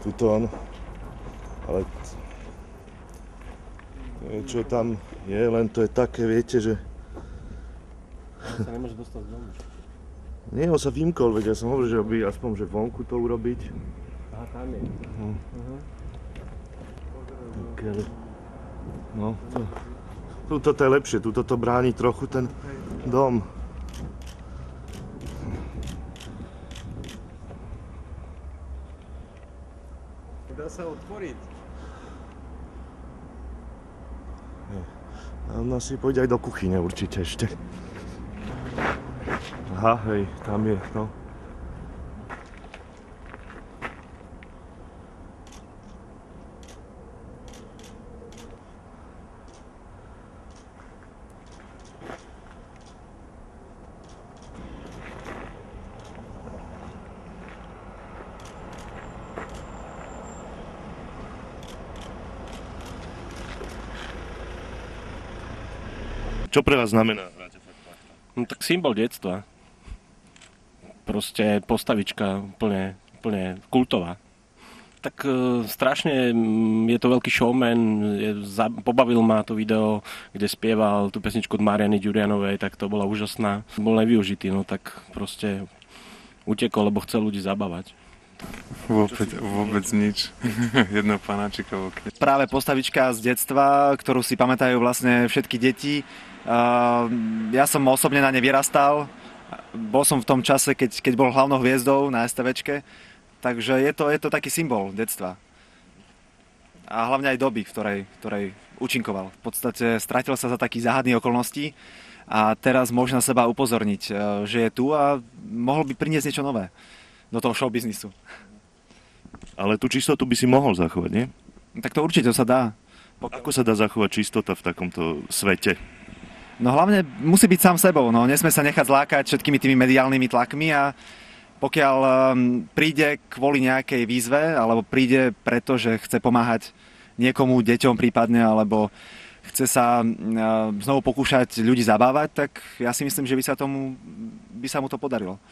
tuto on, ale čo tam je, len to je také, viete, že... On sa nemôže dostať z domu. Nie, on sa vymkol, veď ja som hovoril, že by aspoň že vonku to urobiť. Aha, tam je. No, tuto to je lepšie, tuto to bráni trochu ten dom. Dá sa otvoriť. A on asi pôjde aj do kuchyne určite ešte. Aha, hej, tam je, no. Čo pre vás znamená hráte fakt? No tak symbol detstva. Proste postavička úplne kultová. Tak strašne je to veľký showman, pobavil ma to video, kde spieval tú pesničku od Mariany Ďurianovej, tak to bola úžasná. Bol nevyužitý, no tak proste utekol, lebo chcel ľudí zabávať. Vôbec nič. Jedno panáčika v okne. Práve postavička z detstva, ktorú si pamätajú vlastne všetky deti. Ja som osobne na ne vyrastal. Bol som v tom čase, keď bol hlavnou hviezdou na STVčke. Takže je to taký symbol detstva. A hlavne aj doby, v ktorej účinkoval. V podstate stratil sa za takých záhadných okolností a teraz môže na seba upozorniť, že je tu a mohol by priniesť niečo nové do toho showbiznisu. Ale tú čistotu by si mohol zachovať, nie? Tak to určite sa dá. Ako sa dá zachovať čistota v takomto svete? No hlavne musí byť sám sebou, no nesme sa nechať zlákať všetkými tými mediálnymi tlakmi a pokiaľ príde kvôli nejakej výzve alebo príde preto, že chce pomáhať niekomu, deťom prípadne, alebo chce sa znovu pokúšať ľudí zabávať, tak ja si myslím, že by sa mu to podarilo.